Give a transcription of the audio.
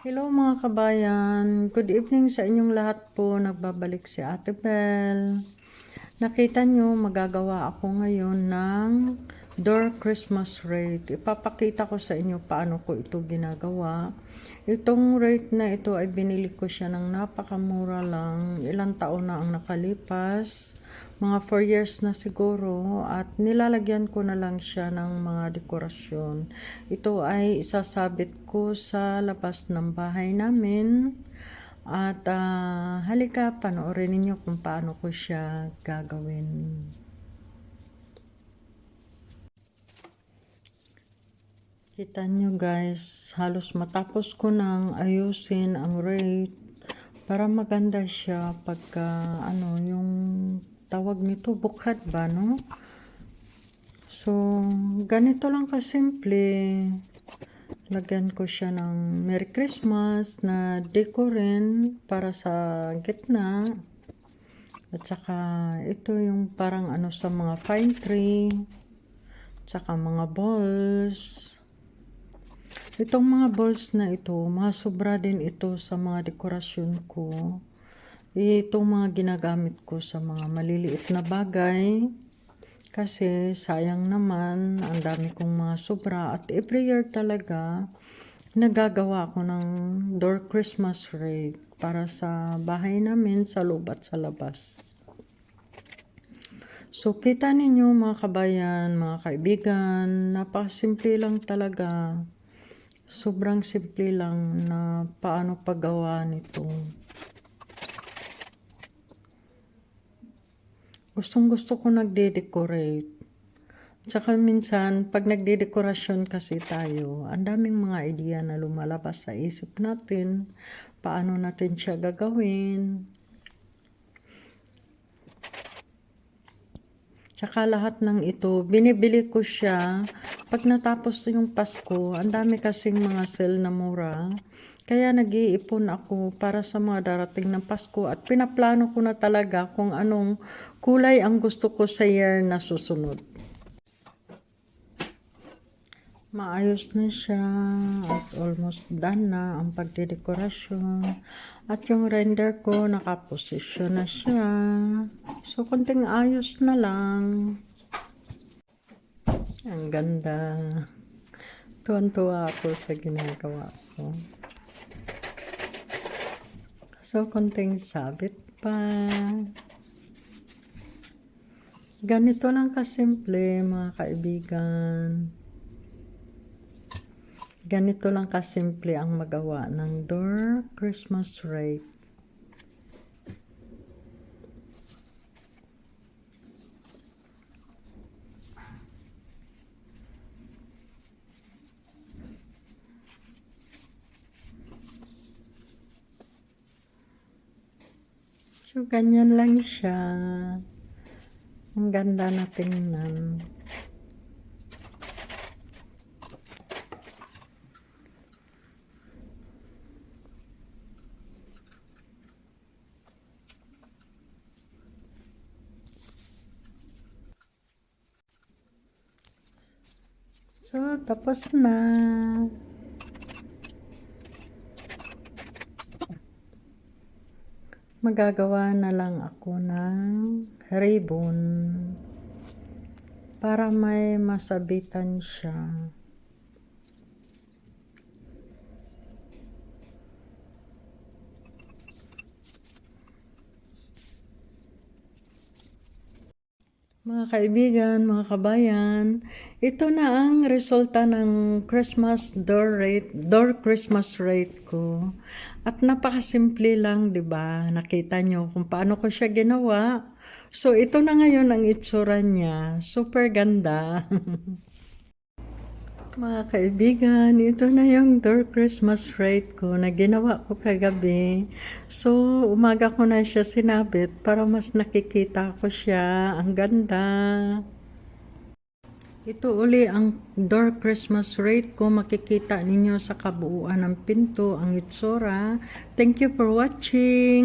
Hello mga kabayan, good evening sa inyong lahat po. Nagbabalik si Ate Belle. Nakita nyo, magagawa ako ngayon ng door Christmas wreath. Ipapakita ko sa inyo paano ko ito ginagawa. Itong wreath na ito ay binili ko siya ng napakamura lang. Ilang taon na ang nakalipas. Mga 4 years na siguro, at nilalagyan ko na lang siya ng mga dekorasyon. Ito ay isasabit ko sa labas ng bahay namin. At halika, panoorin ninyo kung paano ko siya gagawin. Kita nyo guys, halos matapos ko nang ayusin ang wreath para maganda siya pagka yung tawag nito, bukad ba, no? So, ganito lang kasimple. Lagyan ko siya ng Merry Christmas na decorin para sa gitna. At saka, ito yung parang sa mga pine tree. Tsaka mga balls. Itong mga balls na ito, masobra din ito sa mga dekorasyon ko. Itong mga ginagamit ko sa mga maliliit na bagay. Kasi sayang naman, ang dami kong mga sobra. At every year talaga, nagagawa ko ng door Christmas wreath para sa bahay namin, sa loob at sa labas. So, kita ninyo mga kabayan, mga kaibigan, napakasimple lang talaga. Sobrang simple lang na paano paggawa nito. Gustong-gusto ko nagde-decorate. Tsaka minsan, pag nagde-dekorasyon kasi tayo, ang daming mga idea na lumalabas sa isip natin. Paano natin siya gagawin. Tsaka lahat ng ito, binibili ko siya. Pag natapos yung Pasko, ang dami kasing mga sale na mura. Kaya nag-iipon ako para sa mga darating ng Pasko at pinaplano ko na talaga kung anong kulay ang gusto ko sa year na susunod. Maayos na siya at almost done na ang pagdidekorasyon. At yung render ko, nakaposisyon na siya. So, konting ayos na lang. Ang ganda. Tuwan-tuwa ako sa ginagawa ko. So, konting sabit pa. Ganito lang kasimple, mga kaibigan. Ganito lang kasimple ang magawa ng door Christmas wreath. So, ganyan lang siya. Ang ganda na tingnan. So, tapos na. Magagawa na lang ako ng ribbon para may masabitan siya. Mga kaibigan, mga kabayan, ito na ang resulta ng door Christmas wreath ko. At napakasimple lang, 'di ba? Nakita nyo kung paano ko siya ginawa. So, ito na ngayon ang itsura niya. Super ganda. Mga kaibigan, ito na yung door Christmas wreath ko na ginawa ko kagabi. So, umaga ko na siya sinabit para mas nakikita ko siya. Ang ganda. Ito uli ang door Christmas wreath ko. Makikita ninyo sa kabuuan ng pinto ang itsura. Thank you for watching.